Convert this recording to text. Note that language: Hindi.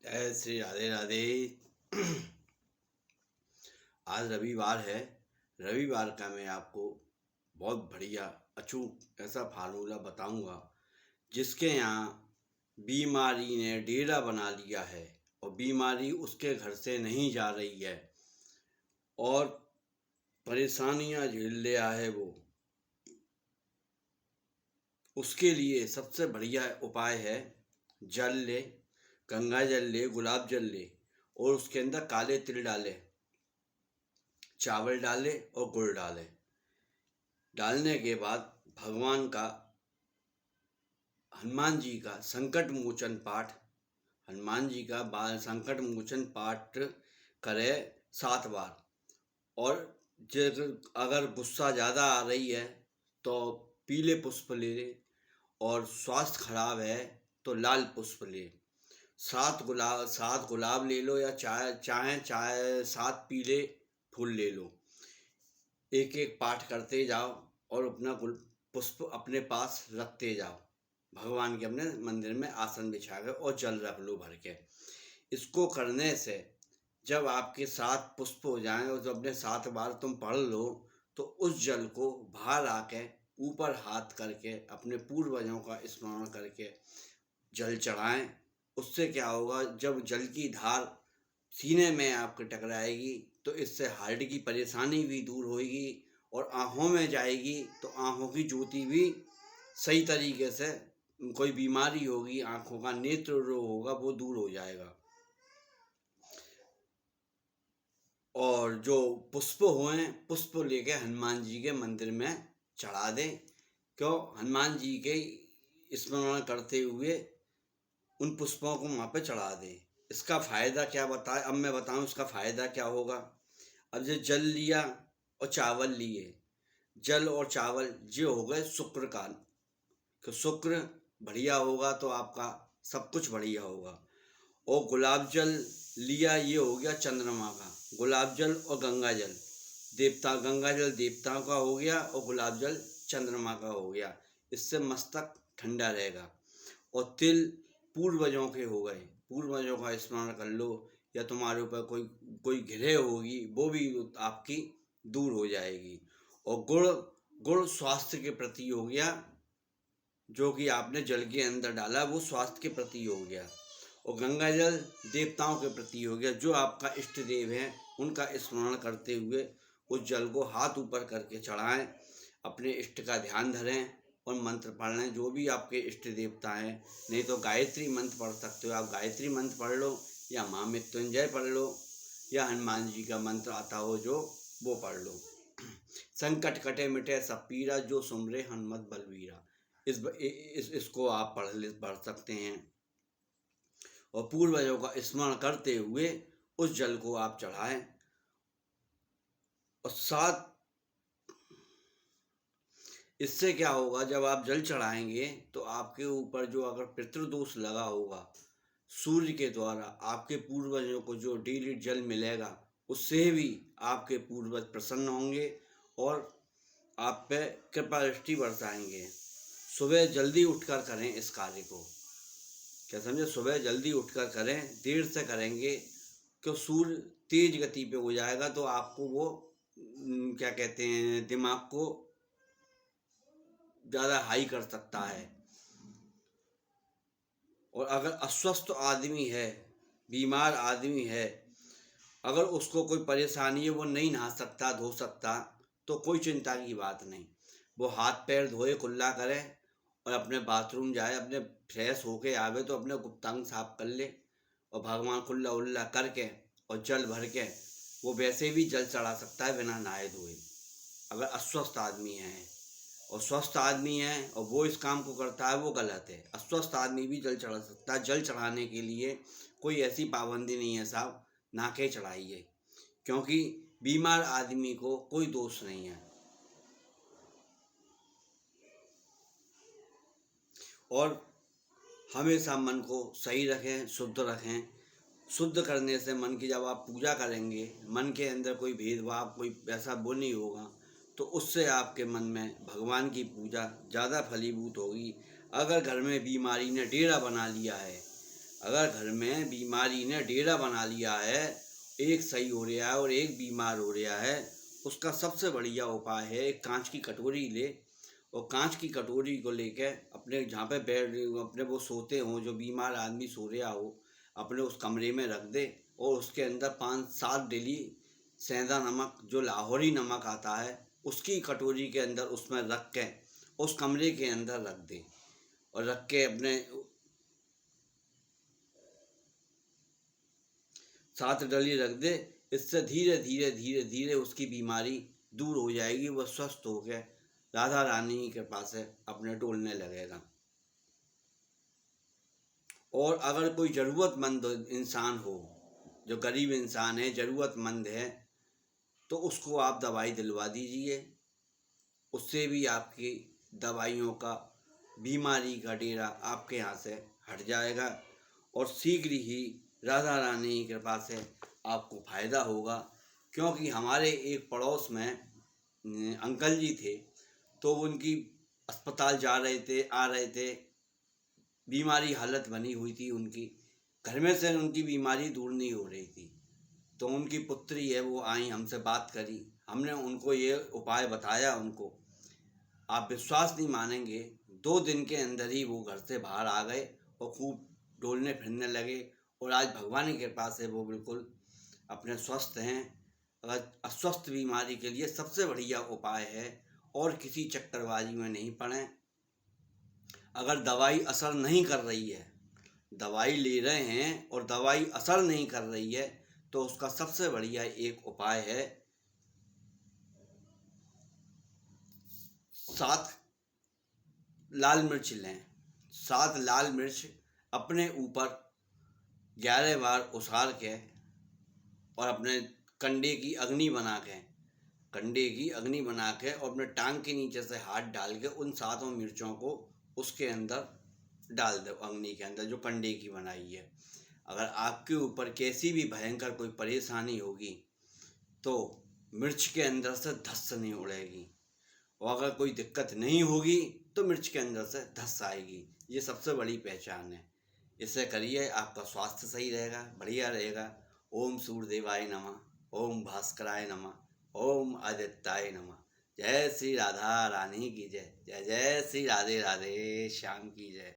जय श्री राधे राधे। आज रविवार है। रविवार का मैं आपको बहुत बढ़िया अचूक ऐसा फार्मूला बताऊंगा जिसके यहाँ बीमारी ने डेरा बना लिया है और बीमारी उसके घर से नहीं जा रही है और परेशानियां झेल लिया है वो। उसके लिए सबसे बढ़िया उपाय है, जल ले, गंगा जल ले, गुलाब जल ले और उसके अंदर काले तिल डाले, चावल डाले और गुड़ डाले। डालने के बाद भगवान का, हनुमान जी का संकट मोचन पाठ, हनुमान जी का संकट मोचन पाठ करे 7 बार। और अगर गुस्सा ज़्यादा आ रही है तो पीले पुष्प ले, और स्वास्थ्य खराब है तो लाल पुष्प ले। 7 गुलाब ले लो या चाहे 7 पीले फूल ले लो। एक एक पाठ करते जाओ और अपना पुष्प अपने पास रखते जाओ। भगवान के अपने मंदिर में आसन बिछा कर और जल रख लो भर के। इसको करने से जब आपके 7 पुष्प हो जाएं और जब अपने 7 बार तुम पढ़ लो तो उस जल को बाहर आके ऊपर हाथ करके अपने पूर्वजों का स्मरण करके जल चढ़ाएं। उससे क्या होगा, जब जल की धार सीने में आपके टकराएगी तो इससे हार्ट की परेशानी भी दूर होगी और आँखों में जाएगी तो आँखों की ज्योति भी सही तरीके से, कोई बीमारी होगी, आँखों का नेत्र रोग होगा, वो दूर हो जाएगा। और जो पुष्प हुए, पुष्प लेके हनुमान जी के मंदिर में चढ़ा दें। क्यों? हनुमान जी के स्मरण करते हुए उन पुष्पों को वहाँ पे चढ़ा दें। इसका फ़ायदा क्या बताए, अब मैं बताऊँ इसका फ़ायदा क्या होगा। अब जो जल लिया और चावल लिए, जल और चावल जो हो गए शुक्र का, तो शुक्र बढ़िया होगा तो आपका सब कुछ बढ़िया होगा। और गुलाब जल लिया, ये हो गया चंद्रमा का। गुलाब जल और गंगा जल देवता, गंगा जल देवताओं का हो गया और गुलाब जल चंद्रमा का हो गया। इससे मस्तक ठंडा रहेगा। और तिल पूर्वजों के हो गए, पूर्वजों का स्मरण कर लो, या तुम्हारे ऊपर कोई कोई घिरे होगी वो भी आपकी दूर हो जाएगी। और गुड़, गुड़ स्वास्थ्य के प्रति हो गया, जो कि आपने जल के अंदर डाला वो स्वास्थ्य के प्रति हो गया। और गंगा जल देवताओं के प्रति हो गया, जो आपका इष्ट देव है उनका स्मरण करते हुए उस जल को हाथ ऊपर करके चढ़ाएं, अपने इष्ट का ध्यान धरें और मंत्र पढ़ लें, जो भी आपके इष्ट देवता हैं। नहीं तो गायत्री मंत्र पढ़ सकते हो, आप गायत्री मंत्र पढ़ लो या महामृत्युंजय पढ़ लो या हनुमान जी का मंत्र आता हो जो, वो पढ़ लो। संकट कटे मिटे सब पीरा, जो सुमरे हनुमत बलवीरा। इसको आप पढ़ सकते हैं। और पूर्वजों का स्मरण करते हुए उस जल को आप चढ़ाएं। और साथ इससे क्या होगा, जब आप जल चढ़ाएंगे तो आपके ऊपर जो अगर पितृदोष लगा होगा, सूर्य के द्वारा आपके पूर्वजों को जो डेली जल मिलेगा उससे भी आपके पूर्वज प्रसन्न होंगे और आप पे कृपा दृष्टि बरसाएंगे। सुबह जल्दी उठकर करें इस कार्य को, क्या समझे? सुबह जल्दी उठकर करें, देर से करेंगे क्यों सूर्य तेज गति पे हो जाएगा तो आपको वो क्या कहते हैं, दिमाग को ज़्यादा हाई कर सकता है। और अगर अस्वस्थ आदमी है, बीमार आदमी है, अगर उसको कोई परेशानी है, वो नहीं नहा सकता, धो सकता, तो कोई चिंता की बात नहीं। वो हाथ पैर धोए, कुल्ला करे और अपने बाथरूम जाए, अपने फ्रेश होके आवे तो अपने गुप्तांग साफ कर ले और भगवान कुल्ला उल्ला करके और जल भर के वो वैसे भी जल चढ़ा सकता है बिना नहाए धोए, अगर अस्वस्थ आदमी है। और स्वस्थ आदमी है और वो इस काम को करता है, वो गलत है। अस्वस्थ आदमी भी जल चढ़ा सकता है। जल चढ़ाने के लिए कोई ऐसी पाबंदी नहीं है साहब, नहा के चढ़ाइए, क्योंकि बीमार आदमी को कोई दोष नहीं है। और हमेशा मन को सही रखें, शुद्ध रखें। शुद्ध करने से मन की, जब आप पूजा करेंगे, मन के अंदर कोई भेदभाव, कोई ऐसा वो नहीं होगा, तो उससे आपके मन में भगवान की पूजा ज़्यादा फलीभूत होगी। अगर घर में बीमारी ने डेरा बना लिया है अगर घर में बीमारी ने डेरा बना लिया है, एक सही हो रहा है और एक बीमार हो रहा है, उसका सबसे बढ़िया उपाय है एक कांच की कटोरी ले, और कांच की कटोरी को लेके अपने जहाँ पे बेड अपने वो सोते हों, जो बीमार आदमी सो रहा हो, अपने उस कमरे में रख दे और उसके अंदर 5-7 डेली सेंधा नमक, जो लाहौरी नमक आता है, उसकी कटोरी के अंदर उसमें रख के उस कमरे के अंदर रख दे, और रख के अपने 7 डली रख दे। इससे धीरे धीरे धीरे धीरे उसकी बीमारी दूर हो जाएगी, वह स्वस्थ हो गए राधा रानी की कृपा से अपने डोलने लगेगा। और अगर कोई ज़रूरतमंद इंसान हो, जो गरीब इंसान है, ज़रूरतमंद है, तो उसको आप दवाई दिलवा दीजिए, उससे भी आपकी दवाइयों का, बीमारी का डेरा आपके यहाँ से हट जाएगा, और शीघ्र ही राधा रानी की कृपा से आपको फ़ायदा होगा। क्योंकि हमारे एक पड़ोस में अंकल जी थे, तो उनकी अस्पताल जा रहे थे, आ रहे थे, बीमारी हालत बनी हुई थी उनकी, घर में से उनकी बीमारी दूर नहीं हो रही थी। तो उनकी पुत्री है, वो आई, हमसे बात करी, हमने उनको ये उपाय बताया उनको। आप विश्वास नहीं मानेंगे, 2 दिन के अंदर ही वो घर से बाहर आ गए और खूब डोलने फिरने लगे, और आज भगवान की कृपा से वो बिल्कुल अपने स्वस्थ हैं। अगर अस्वस्थ बीमारी के लिए सबसे बढ़िया उपाय है, और किसी चक्करबाजी में नहीं पड़ें। अगर दवाई असर नहीं कर रही है, दवाई ले रहे हैं और दवाई असर नहीं कर रही है, तो उसका सबसे बढ़िया एक उपाय है 7 लाल मिर्च लें। 7 लाल मिर्च अपने ऊपर 11 बार उसार के, और अपने कंडे की अग्नि बना के और अपने टांग के नीचे से हाथ डाल के उन 7 मिर्चों को उसके अंदर डाल दो, अग्नि के अंदर जो कंडे की बनाई है। अगर आपके ऊपर कैसी भी भयंकर कोई परेशानी होगी, तो मिर्च के अंदर से धस नहीं उड़ेगी, और अगर कोई दिक्कत नहीं होगी तो मिर्च के अंदर से धस आएगी। ये सबसे बड़ी पहचान है। इसे करिए, आपका स्वास्थ्य सही रहेगा, बढ़िया रहेगा। ओम सूर्यदेवाय नमः, ओम भास्कराय नमः, ओम आदित्याय नमः। जय श्री राधा रानी की जय, जय जय श्री राधे राधे श्याम की जय।